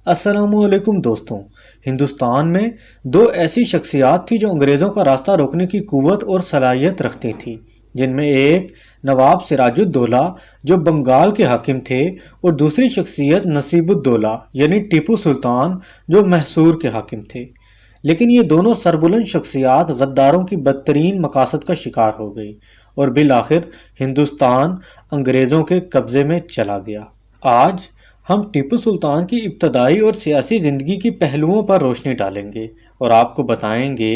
السلام علیکم دوستوں۔ ہندوستان میں دو ایسی شخصیات تھی جو انگریزوں کا راستہ روکنے کی قوت اور صلاحیت رکھتی تھی، جن میں ایک نواب سراج الدولہ جو بنگال کے حاکم تھے اور دوسری شخصیت نصیب الدولہ یعنی ٹیپو سلطان جو میسور کے حاکم تھے۔ لیکن یہ دونوں سربلند شخصیات غداروں کی بدترین مقاصد کا شکار ہو گئی اور بالآخر ہندوستان انگریزوں کے قبضے میں چلا گیا۔ آج ہم ٹیپو سلطان کی ابتدائی اور سیاسی زندگی کی پہلوؤں پر روشنی ڈالیں گے اور آپ کو بتائیں گے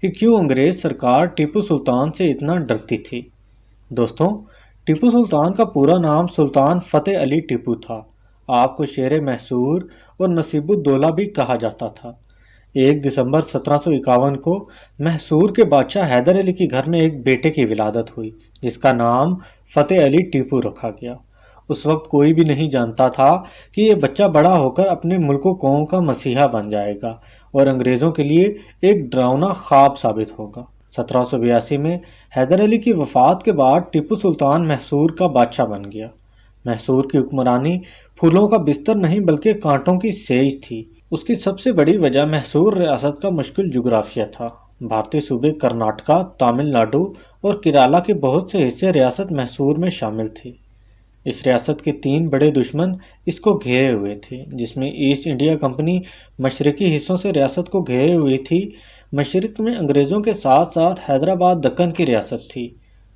کہ کیوں انگریز سرکار ٹیپو سلطان سے اتنا ڈرتی تھی۔ دوستوں، ٹیپو سلطان کا پورا نام سلطان فتح علی ٹیپو تھا۔ آپ کو شیر میسور اور نصیب الدولہ بھی کہا جاتا تھا۔ 1 دسمبر 1751 کو میسور کے بادشاہ حیدر علی کے گھر میں ایک بیٹے کی ولادت ہوئی جس کا نام فتح علی ٹیپو رکھا گیا۔ اس وقت کوئی بھی نہیں جانتا تھا کہ یہ بچہ بڑا ہو کر اپنے ملک و قوم کا مسیحا بن جائے گا اور انگریزوں کے لیے ایک ڈراؤنا خواب ثابت ہوگا۔ 1782 میں حیدر علی کی وفات کے بعد ٹیپو سلطان میسور کا بادشاہ بن گیا۔ میسور کی حکمرانی پھولوں کا بستر نہیں بلکہ کانٹوں کی سیج تھی۔ اس کی سب سے بڑی وجہ میسور ریاست کا مشکل جغرافیہ تھا۔ بھارتی صوبے کرناٹکا، تامل ناڈو اور کیرالہ کے بہت سے حصے ریاست میسور میں شامل تھے۔ اس ریاست کے 3 بڑے دشمن اس کو گھیرے ہوئے تھے، جس میں ایسٹ انڈیا کمپنی مشرقی حصوں سے ریاست کو گھیرے ہوئی تھی۔ مشرق میں انگریزوں کے ساتھ ساتھ حیدرآباد دکن کی ریاست تھی۔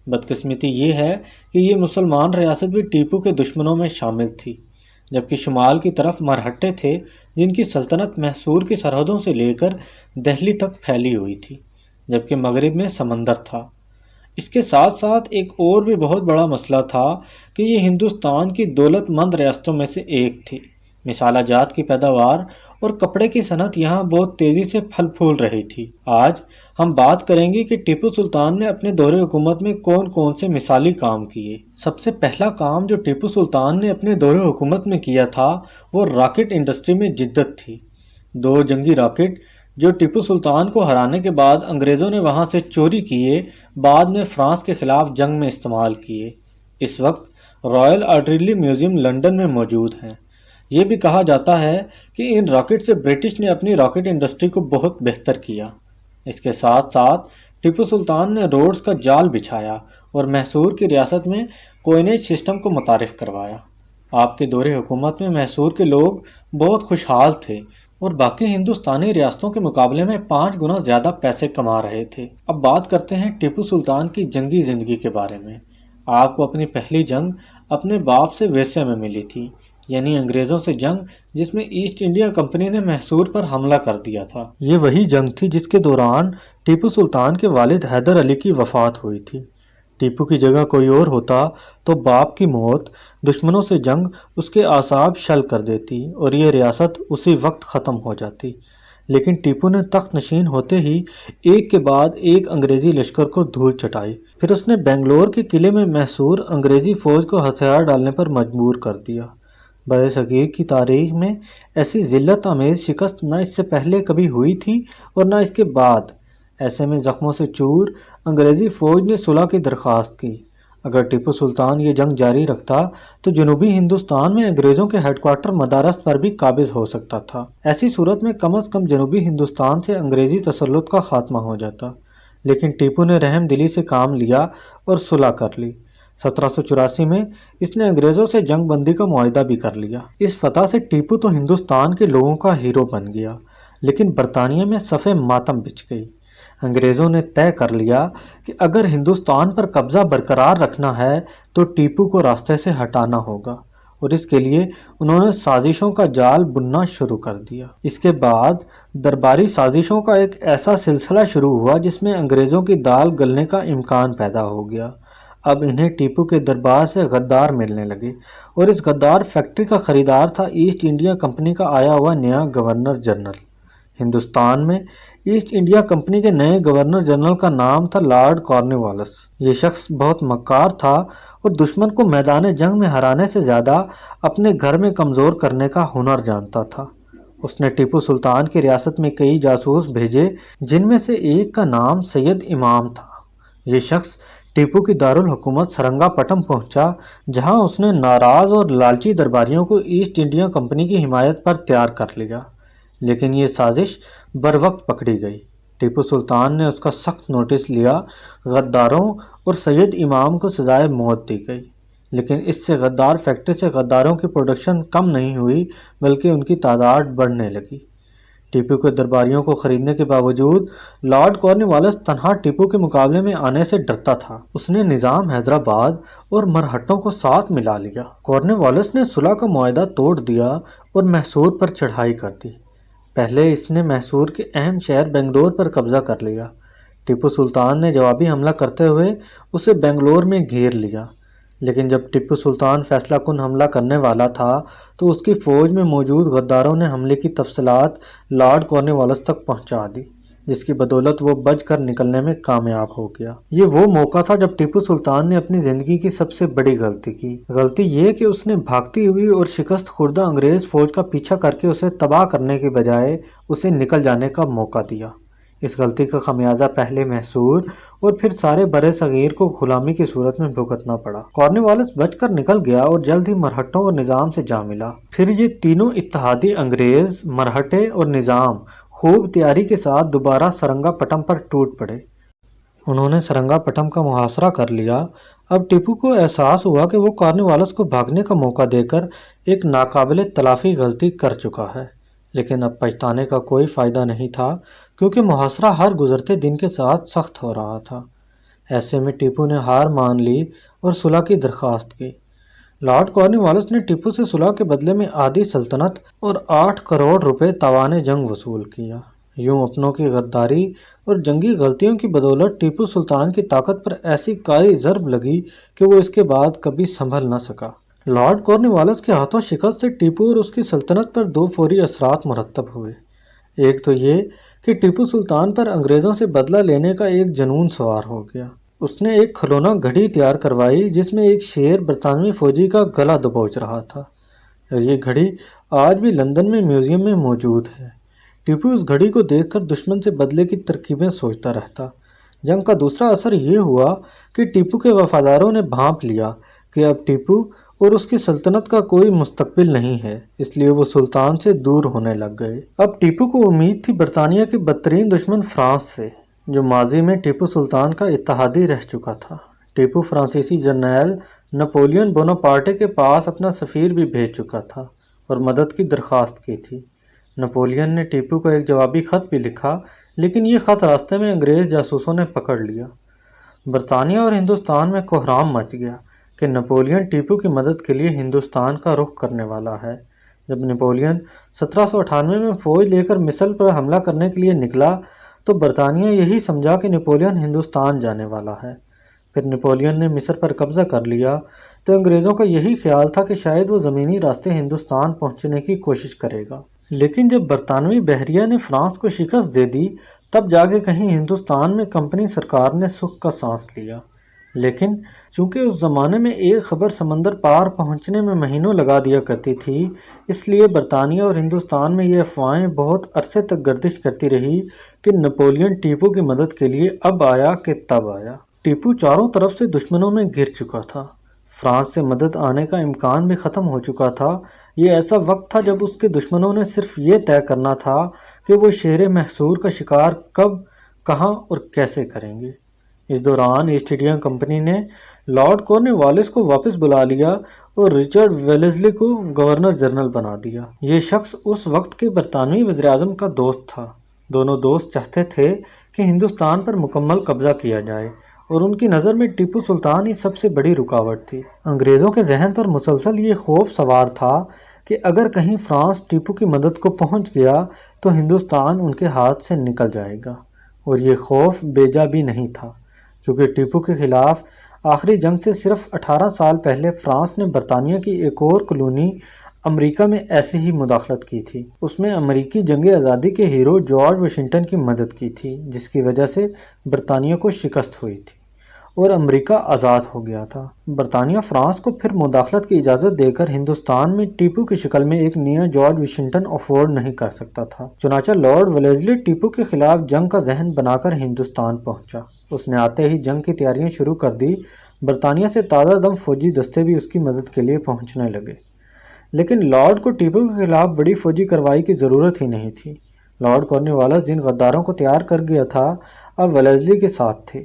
بدقسمتی یہ ہے کہ یہ مسلمان ریاست بھی ٹیپو کے دشمنوں میں شامل تھی، جبکہ شمال کی طرف مرہٹے تھے جن کی سلطنت میسور کی سرحدوں سے لے کر دہلی تک پھیلی ہوئی تھی، جبکہ مغرب میں سمندر تھا۔ اس کے ساتھ ساتھ ایک اور بھی بہت بڑا مسئلہ تھا کہ یہ ہندوستان کی دولت مند ریاستوں میں سے ایک تھی۔ مصالحہ جات کی پیداوار اور کپڑے کی صنعت یہاں بہت تیزی سے پھل پھول رہی تھی۔ آج ہم بات کریں گے کہ ٹیپو سلطان نے اپنے دور حکومت میں کون کون سے مثالی کام کیے۔ سب سے پہلا کام جو ٹیپو سلطان نے اپنے دور حکومت میں کیا تھا وہ راکٹ انڈسٹری میں جدت تھی۔ 2 جنگی راکٹ جو ٹیپو سلطان کو ہرانے کے بعد انگریزوں نے وہاں سے چوری کیے، بعد میں فرانس کے خلاف جنگ میں استعمال کیے۔ اس وقت رائل آرٹلری میوزیم لندن میں موجود ہیں۔ یہ بھی کہا جاتا ہے کہ ان راکٹ سے برٹش نے اپنی راکٹ انڈسٹری کو بہت بہتر کیا۔ اس کے ساتھ ساتھ ٹیپو سلطان نے روڈز کا جال بچھایا اور میسور کی ریاست میں کوئنیج سسٹم کو متعارف کروایا۔ آپ کے دور حکومت میں میسور کے لوگ بہت خوشحال تھے اور باقی ہندوستانی ریاستوں کے مقابلے میں 5 گنا زیادہ پیسے کما رہے تھے۔ اب بات کرتے ہیں ٹیپو سلطان کی جنگی زندگی کے بارے میں۔ آپ کو اپنی پہلی جنگ اپنے باپ سے ورثے میں ملی تھی، یعنی انگریزوں سے جنگ جس میں ایسٹ انڈیا کمپنی نے میسور پر حملہ کر دیا تھا۔ یہ وہی جنگ تھی جس کے دوران ٹیپو سلطان کے والد حیدر علی کی وفات ہوئی تھی۔ ٹیپو کی جگہ کوئی اور ہوتا تو باپ کی موت، دشمنوں سے جنگ اس کے اعصاب شل کر دیتی اور یہ ریاست اسی وقت ختم ہو جاتی۔ لیکن ٹیپو نے تخت نشین ہوتے ہی ایک کے بعد ایک انگریزی لشکر کو دھول چٹائی۔ پھر اس نے بنگلور کے قلعے میں میسور انگریزی فوج کو ہتھیار ڈالنے پر مجبور کر دیا۔ برِ صغیر کی تاریخ میں ایسی ذلت آمیز شکست نہ اس سے پہلے کبھی ہوئی تھی اور نہ اس کے بعد۔ ایسے میں زخموں سے چور انگریزی فوج نے صلح کی درخواست کی۔ اگر ٹیپو سلطان یہ جنگ جاری رکھتا تو جنوبی ہندوستان میں انگریزوں کے ہیڈ کوارٹر مدارس پر بھی قابض ہو سکتا تھا۔ ایسی صورت میں کم از کم جنوبی ہندوستان سے انگریزی تسلط کا خاتمہ ہو جاتا، لیکن ٹیپو نے رحم دلی سے کام لیا اور صلح کر لی۔ 1784 میں اس نے انگریزوں سے جنگ بندی کا معاہدہ بھی کر لیا۔ اس فتح سے ٹیپو تو ہندوستان کے لوگوں کا ہیرو بن گیا، لیکن برطانیہ میں صف ماتم بچھ گئی۔ انگریزوں نے طے کر لیا کہ اگر ہندوستان پر قبضہ برقرار رکھنا ہے تو ٹیپو کو راستے سے ہٹانا ہوگا، اور اس کے لیے انہوں نے سازشوں کا جال بننا شروع کر دیا۔ اس کے بعد درباری سازشوں کا ایک ایسا سلسلہ شروع ہوا جس میں انگریزوں کی دال گلنے کا امکان پیدا ہو گیا۔ اب انہیں ٹیپو کے دربار سے غدار ملنے لگے اور اس غدار فیکٹری کا خریدار تھا ایسٹ انڈیا کمپنی کا آیا ہوا نیا گورنر جنرل۔ ہندوستان میں ایسٹ انڈیا کمپنی کے نئے گورنر جنرل کا نام تھا لارڈ کارنوالیس۔ یہ شخص بہت مکار تھا اور دشمن کو میدان جنگ میں ہرانے سے زیادہ اپنے گھر میں کمزور کرنے کا ہنر جانتا تھا۔ اس نے ٹیپو سلطان کی ریاست میں کئی جاسوس بھیجے، جن میں سے ایک کا نام سید امام تھا۔ یہ شخص ٹیپو کی دارالحکومت سرنگا پٹم پہنچا، جہاں اس نے ناراض اور لالچی درباریوں کو ایسٹ انڈیا کمپنی کی حمایت پر تیار کر لیا، لیکن یہ سازش بروقت پکڑی گئی۔ ٹیپو سلطان نے اس کا سخت نوٹس لیا، غداروں اور سید امام کو سزائے موت دی گئی، لیکن اس سے غدار فیکٹری سے غداروں کی پروڈکشن کم نہیں ہوئی بلکہ ان کی تعداد بڑھنے لگی۔ ٹیپو کے درباریوں کو خریدنے کے باوجود لارڈ کارنوالیس تنہا ٹیپو کے مقابلے میں آنے سے ڈرتا تھا۔ اس نے نظام حیدرآباد اور مرہٹوں کو ساتھ ملا لیا۔ کارنوالیس نے صلح کا معاہدہ توڑ دیا اور میسور پر چڑھائی کر دی۔ پہلے اس نے میسور کے اہم شہر بنگلور پر قبضہ کر لیا۔ ٹیپو سلطان نے جوابی حملہ کرتے ہوئے اسے بنگلور میں گھیر لیا، لیکن جب ٹیپو سلطان فیصلہ کن حملہ کرنے والا تھا تو اس کی فوج میں موجود غداروں نے حملے کی تفصیلات لارڈ کارنوالیس تک پہنچا دی، جس کی بدولت وہ بچ کر نکلنے میں کامیاب ہو گیا۔ یہ وہ موقع تھا جب ٹیپو سلطان نے اپنی زندگی کی سب سے بڑی غلطی کی۔ غلطی یہ کہ اس نے بھاگتی ہوئی اور شکست خوردہ انگریز فوج کا پیچھا کر کے اسے تباہ کرنے کے بجائے اسے نکل جانے کا موقع دیا۔ اس غلطی کا خمیازہ پہلے میسور اور پھر سارے برِ صغیر کو غلامی کی صورت میں بھگتنا پڑا۔ کارنوالیس بچ کر نکل گیا اور جلد ہی مرہٹوں اور نظام سے جا ملا۔ پھر یہ تینوں اتحادی انگریز، مرہٹے اور نظام خوب تیاری کے ساتھ دوبارہ سرنگا پٹم پر ٹوٹ پڑے۔ انہوں نے سرنگا پٹم کا محاصرہ کر لیا۔ اب ٹیپو کو احساس ہوا کہ وہ کارنوالیس کو بھاگنے کا موقع دے کر ایک ناقابل تلافی غلطی کر چکا ہے، لیکن اب پچھتانے کا کوئی فائدہ نہیں تھا، کیونکہ محاصرہ ہر گزرتے دن کے ساتھ سخت ہو رہا تھا۔ ایسے میں ٹیپو نے ہار مان لی اور صلح کی درخواست کی۔ لارڈ کارنوالیس نے ٹیپو سے صلح کے بدلے میں آدھی سلطنت اور 8 کروڑ روپے تاوان جنگ وصول کیا۔ یوں اپنوں کی غداری اور جنگی غلطیوں کی بدولت ٹیپو سلطان کی طاقت پر ایسی کاری ضرب لگی کہ وہ اس کے بعد کبھی سنبھل نہ سکا۔ لارڈ کارنوالیس کے ہاتھوں شکست سے ٹیپو اور اس کی سلطنت پر 2 فوری اثرات مرتب ہوئے۔ ایک تو یہ کہ ٹیپو سلطان پر انگریزوں سے بدلہ لینے کا ایک جنون سوار ہو گیا۔ اس نے ایک کھلونا گھڑی تیار کروائی جس میں ایک شیر برطانوی فوجی کا گلا دبوچ رہا تھا، اور یہ گھڑی آج بھی لندن میں میوزیم میں موجود ہے۔ ٹیپو اس گھڑی کو دیکھ کر دشمن سے بدلے کی ترکیبیں سوچتا رہتا۔ جنگ کا دوسرا اثر یہ ہوا کہ ٹیپو کے وفاداروں نے بھانپ لیا کہ اب ٹیپو اور اس کی سلطنت کا کوئی مستقبل نہیں ہے، اس لیے وہ سلطان سے دور ہونے لگ گئے۔ اب ٹیپو کو امید تھی برطانیہ کے بدترین دشمن فرانس سے، جو ماضی میں ٹیپو سلطان کا اتحادی رہ چکا تھا۔ ٹیپو فرانسیسی جرنیل نپولین بوناپارٹے کے پاس اپنا سفیر بھی بھیج چکا تھا اور مدد کی درخواست کی تھی۔ نپولین نے ٹیپو کو ایک جوابی خط بھی لکھا، لیکن یہ خط راستے میں انگریز جاسوسوں نے پکڑ لیا۔ برطانیہ اور ہندوستان میں کوہرام مچ گیا کہ نپولین ٹیپو کی مدد کے لیے ہندوستان کا رخ کرنے والا ہے۔ جب نپولین 1798 میں فوج لے کر مصر پر حملہ کرنے کے لیے نکلا تو برطانیہ یہی سمجھا کہ نپولین ہندوستان جانے والا ہے۔ پھر نپولین نے مصر پر قبضہ کر لیا تو انگریزوں کا یہی خیال تھا کہ شاید وہ زمینی راستے ہندوستان پہنچنے کی کوشش کرے گا، لیکن جب برطانوی بحریہ نے فرانس کو شکست دے دی تب جا کے کہیں ہندوستان میں کمپنی سرکار نے سکھ کا سانس لیا۔ لیکن چونکہ اس زمانے میں ایک خبر سمندر پار پہنچنے میں مہینوں لگا دیا کرتی تھی، اس لیے برطانیہ اور ہندوستان میں یہ افواہیں بہت عرصے تک گردش کرتی رہی کہ نپولین ٹیپو کی مدد کے لیے اب آیا کہ تب آیا۔ ٹیپو چاروں طرف سے دشمنوں میں گر چکا تھا۔ فرانس سے مدد آنے کا امکان بھی ختم ہو چکا تھا۔ یہ ایسا وقت تھا جب اس کے دشمنوں نے صرف یہ طے کرنا تھا کہ وہ شیر محصور کا شکار کب، کہاں اور کیسے کریں گے۔ اس دوران ایسٹ انڈیا کمپنی نے لارڈ کارنوالیس کو واپس بلا لیا اور رچرڈ ویلزلی کو گورنر جنرل بنا دیا۔ یہ شخص اس وقت کے برطانوی وزیر اعظم کا دوست تھا۔ دونوں دوست چاہتے تھے کہ ہندوستان پر مکمل قبضہ کیا جائے، اور ان کی نظر میں ٹیپو سلطان ہی سب سے بڑی رکاوٹ تھی۔ انگریزوں کے ذہن پر مسلسل یہ خوف سوار تھا کہ اگر کہیں فرانس ٹیپو کی مدد کو پہنچ گیا تو ہندوستان ان کے ہاتھ سے نکل جائے گا، اور یہ خوف بیجا بھی نہیں تھا، کیونکہ ٹیپو کے خلاف آخری جنگ سے صرف 18 سال پہلے فرانس نے برطانیہ کی ایک اور کالونی امریکہ میں ایسی ہی مداخلت کی تھی۔ اس میں امریکی جنگ آزادی کے ہیرو جارج واشنگٹن کی مدد کی تھی، جس کی وجہ سے برطانیہ کو شکست ہوئی تھی اور امریکہ آزاد ہو گیا تھا۔ برطانیہ فرانس کو پھر مداخلت کی اجازت دے کر ہندوستان میں ٹیپو کی شکل میں ایک نیا جارج واشنگٹن افورڈ نہیں کر سکتا تھا۔ چنانچہ لارڈ ویلزلی ٹیپو کے خلاف جنگ کا ذہن بنا کر ہندوستان پہنچا۔ اس نے آتے ہی جنگ کی تیاریاں شروع کر دی۔ برطانیہ سے تازہ دم فوجی دستے بھی اس کی مدد کے لیے پہنچنے لگے، لیکن لارڈ کو ٹیپو کے خلاف بڑی فوجی کارروائی کی ضرورت ہی نہیں تھی۔ لارڈ کارنوالیس جن غداروں کو تیار کر گیا تھا اب ویلزلی کے ساتھ تھے۔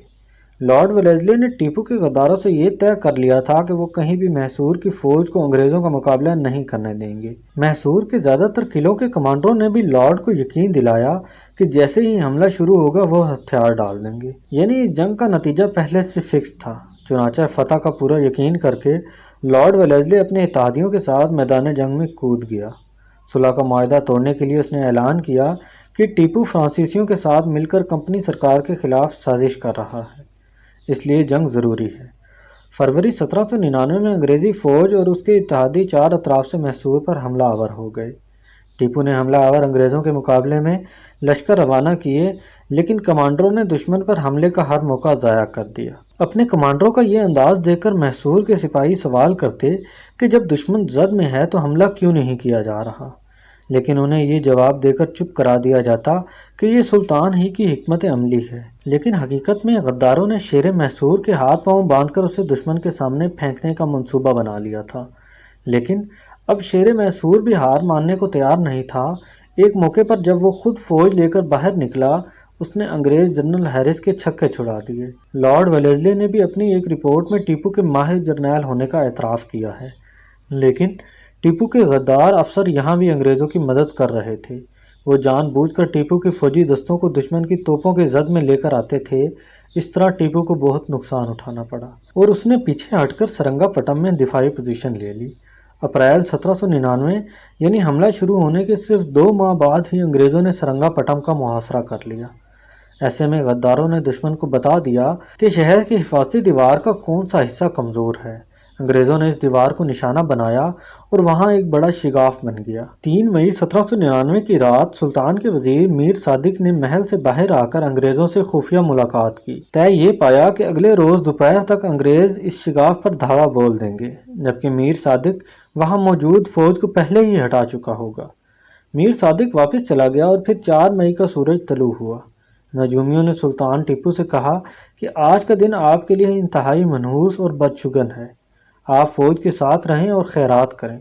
لارڈ ویلزلی نے ٹیپو کے غداروں سے یہ طے کر لیا تھا کہ وہ کہیں بھی محصور کی فوج کو انگریزوں کا مقابلہ نہیں کرنے دیں گے۔ محصور کے زیادہ تر قلعوں کے کمانڈروں نے بھی لارڈ کو یقین دلایا کہ جیسے ہی حملہ شروع ہوگا وہ ہتھیار ڈال دیں گے، یعنی اس جنگ کا نتیجہ پہلے سے فکس تھا۔ چنانچہ فتح کا پورا یقین کر کے لارڈ ویلزلی اپنے اتحادیوں کے ساتھ میدان جنگ میں کود گیا۔ صلح کا معاہدہ توڑنے کے لیے اس نے اعلان کیا کہ ٹیپو فرانسیسیوں کے ساتھ مل کر کمپنی سرکار کے خلاف سازش کر رہا ہے، اس لیے جنگ ضروری ہے۔ فروری 1799 میں انگریزی فوج اور اس کے اتحادی چار اطراف سے محصور پر حملہ آور ہو گئے۔ ٹیپو نے حملہ آور انگریزوں کے مقابلے میں لشکر روانہ کیے، لیکن کمانڈروں نے دشمن پر حملے کا ہر موقع ضائع کر دیا۔ اپنے کمانڈروں کا یہ انداز دیکھ کر محصور کے سپاہی سوال کرتے کہ جب دشمن زد میں ہے تو حملہ کیوں نہیں کیا جا رہا، لیکن انہیں یہ جواب دے کر چپ کرا دیا جاتا کہ یہ سلطان ہی کی حکمت عملی ہے۔ لیکن حقیقت میں غداروں نے شیر محصور کے ہاتھ پاؤں باندھ کر اسے دشمن کے سامنے پھینکنے کا منصوبہ بنا لیا تھا، لیکن اب شیر محصور بھی ہار ماننے کو تیار نہیں تھا۔ ایک موقع پر جب وہ خود فوج لے کر باہر نکلا، اس نے انگریز جنرل ہیرس کے چھکے چھڑا دیے۔ لارڈ ویلزلی نے بھی اپنی ایک رپورٹ میں ٹیپو کے ماہر جرنیل ہونے کا اعتراف کیا ہے، لیکن ٹیپو کے غدار افسر یہاں بھی انگریزوں کی مدد کر رہے تھے۔ وہ جان بوجھ کر ٹیپو کے فوجی دستوں کو دشمن کی توپوں کے زد میں لے کر آتے تھے۔ اس طرح ٹیپو کو بہت نقصان اٹھانا پڑا اور اس نے پیچھے ہٹ کر سرنگا پٹم میں دفاعی پوزیشن لے لی۔ اپریل 1799 یعنی حملہ شروع ہونے کے صرف 2 ماہ بعد ہی انگریزوں نے سرنگا پٹم کا محاصرہ کر لیا۔ ایسے میں غداروں نے دشمن کو بتا دیا کہ شہر کی حفاظتی دیوار کا کون سا حصہ کمزور ہے۔ انگریزوں نے اس دیوار کو نشانہ بنایا اور وہاں ایک بڑا شگاف بن گیا۔ 3 مئی 1799 کی رات سلطان کے وزیر میر صادق نے محل سے باہر آ کر انگریزوں سے خفیہ ملاقات کی۔ طے یہ پایا کہ اگلے روز دوپہر تک انگریز اس شگاف پر دھاوا بول دیں گے، جبکہ میر صادق وہاں موجود فوج کو پہلے ہی ہٹا چکا ہوگا۔ میر صادق واپس چلا گیا اور پھر 4 مئی کا سورج طلوع ہوا۔ نجومیوں نے سلطان ٹیپو سے کہا کہ آج کا دن آپ کے لیے انتہائی منحوس اور بدشگن ہے، آپ فوج کے ساتھ رہیں اور خیرات کریں۔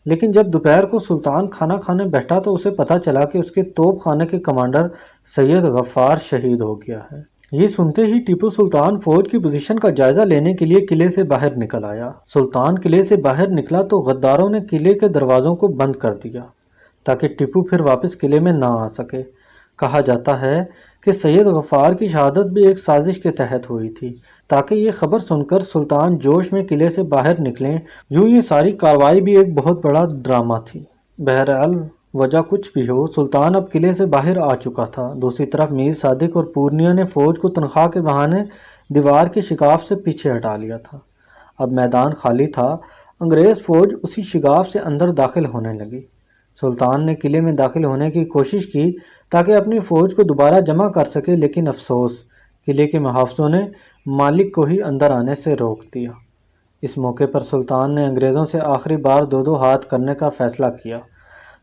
لیکن جب دوپہر کو سلطان کھانا کھانے بیٹھا تو اسے پتہ چلا کہ اس کے توپ خانے کے کمانڈر سید غفار شہید ہو گیا ہے۔ یہ سنتے ہی ٹیپو سلطان فوج کی پوزیشن کا جائزہ لینے کے لیے قلعے سے باہر نکل آیا۔ سلطان قلعے سے باہر نکلا تو غداروں نے قلعے کے دروازوں کو بند کر دیا تاکہ ٹیپو پھر واپس قلعے میں نہ آ سکے۔ کہا جاتا ہے کہ سید غفار کی شہادت بھی ایک سازش کے تحت ہوئی تھی تاکہ یہ خبر سن کر سلطان جوش میں قلعے سے باہر نکلیں۔ یوں یہ ساری کارروائی بھی ایک بہت بڑا ڈرامہ تھی۔ بہرحال وجہ کچھ بھی ہو، سلطان اب قلعے سے باہر آ چکا تھا۔ دوسری طرف میر صادق اور پورنیا نے فوج کو تنخواہ کے بہانے دیوار کے شگاف سے پیچھے ہٹا لیا تھا۔ اب میدان خالی تھا، انگریز فوج اسی شگاف سے اندر داخل ہونے لگی۔ سلطان نے قلعے میں داخل ہونے کی کوشش کی تاکہ اپنی فوج کو دوبارہ جمع کر سکے، لیکن افسوس قلعے کے محافظوں نے مالک کو ہی اندر آنے سے روک دیا۔ اس موقع پر سلطان نے انگریزوں سے آخری بار 2 ہاتھ کرنے کا فیصلہ کیا۔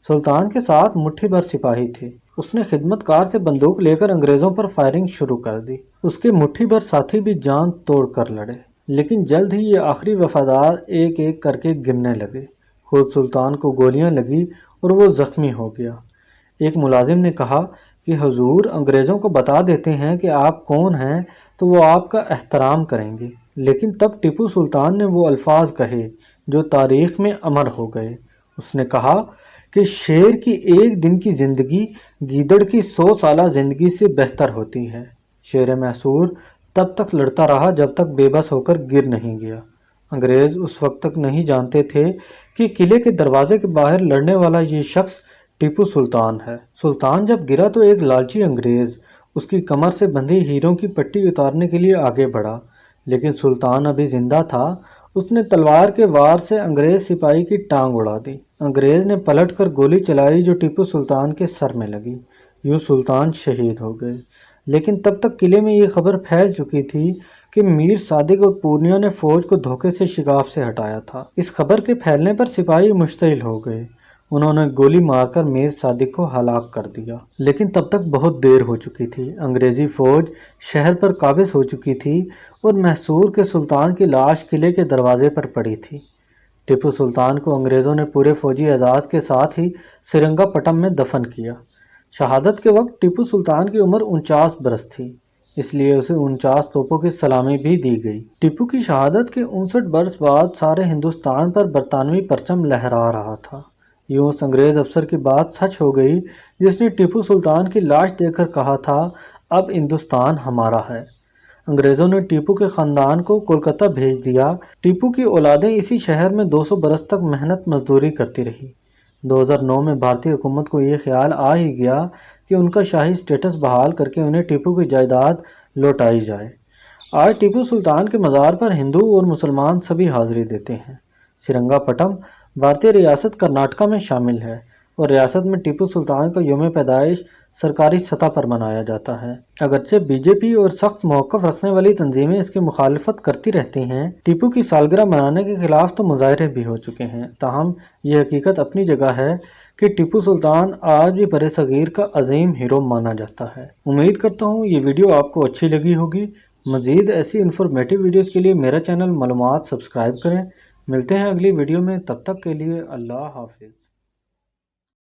سلطان کے ساتھ مٹھی بھر سپاہی تھے۔ اس نے خدمت کار سے بندوق لے کر انگریزوں پر فائرنگ شروع کر دی۔ اس کے مٹھی بھر ساتھی بھی جان توڑ کر لڑے، لیکن جلد ہی یہ آخری وفادار ایک ایک کر کے گرنے لگے۔ خود سلطان کو گولیاں لگی اور وہ زخمی ہو گیا۔ ایک ملازم نے کہا کہ حضور انگریزوں کو بتا دیتے ہیں کہ آپ کون ہیں تو وہ آپ کا احترام کریں گے، لیکن تب ٹیپو سلطان نے وہ الفاظ کہے جو تاریخ میں امر ہو گئے۔ اس نے کہا کہ شیر کی 1 دن کی زندگی گیدڑ کی 100 سالہ زندگی سے بہتر ہوتی ہے۔ شیر محصور تب تک لڑتا رہا جب تک بے بس ہو کر گر نہیں گیا۔ انگریز اس وقت تک نہیں جانتے تھے کہ قلعے کے دروازے کے باہر لڑنے والا یہ شخص ٹیپو سلطان ہے۔ سلطان جب گرا تو ایک لالچی انگریز اس کی کمر سے بندھی ہیروں کی پٹی اتارنے کے لیے آگے بڑھا، لیکن سلطان ابھی زندہ تھا۔ اس نے تلوار کے وار سے انگریز سپاہی کی ٹانگ اڑا دی۔ انگریز نے پلٹ کر گولی چلائی جو ٹیپو سلطان کے سر میں لگی۔ یوں سلطان شہید ہو گئے، لیکن تب تک قلعے میں یہ خبر پھیل چکی تھی کہ میر صادق اور پورنیا نے فوج کو دھوکے سے شگاف سے ہٹایا تھا۔ اس خبر کے پھیلنے پر سپاہی مشتعل ہو گئے انہوں نے گولی مار کر میر صادق کو ہلاک کر دیا، لیکن تب تک بہت دیر ہو چکی تھی۔ انگریزی فوج شہر پر قابض ہو چکی تھی اور محصور کے سلطان کی لاش قلعے کے دروازے پر پڑی تھی۔ ٹیپو سلطان کو انگریزوں نے پورے فوجی اعزاز کے ساتھ ہی سرنگا پٹم میں دفن کیا۔ شہادت کے وقت ٹیپو سلطان کی عمر 49 برس تھی، اس لیے اسے 49 توپوں کی سلامی بھی دی گئی۔ ٹیپو کی شہادت کے 59 برس بعد سارے ہندوستان پر برطانوی پرچم لہرا رہا تھا۔ یوں اس انگریز افسر کی بات سچ ہو گئی جس نے ٹیپو سلطان کی لاش دیکھ کر کہا تھا، اب ہندوستان ہمارا ہے۔ انگریزوں نے ٹیپو کے خاندان کو کولکتہ بھیج دیا۔ ٹیپو کی اولادیں اسی شہر میں 200 برس تک محنت مزدوری کرتی رہی۔ 2009 میں بھارتی حکومت کو یہ خیال آ ہی گیا کہ ان کا شاہی سٹیٹس بحال کر کے انہیں ٹیپو کی جائیداد لوٹائی جائے۔ آج ٹیپو سلطان کے مزار پر ہندو اور مسلمان سبھی حاضری دیتے ہیں۔ سرنگا پٹم بھارتی ریاست کرناٹکا میں شامل ہے اور ریاست میں ٹیپو سلطان کا یوم پیدائش سرکاری سطح پر منایا جاتا ہے۔ اگرچہ بی جے پی اور سخت موقف رکھنے والی تنظیمیں اس کی مخالفت کرتی رہتی ہیں، ٹیپو کی سالگرہ منانے کے خلاف تو مظاہرے بھی ہو چکے ہیں، تاہم یہ حقیقت اپنی جگہ ہے کہ ٹیپو سلطان آج بھی برِ صغیر کا عظیم ہیرو مانا جاتا ہے۔ امید کرتا ہوں یہ ویڈیو آپ کو اچھی لگی ہوگی۔ مزید ایسی انفارمیٹیو ویڈیوز کے لیے میرا چینل معلومات سبسکرائب کریں۔ ملتے ہیں اگلی ویڈیو میں، تب تک کے لیے اللہ حافظ۔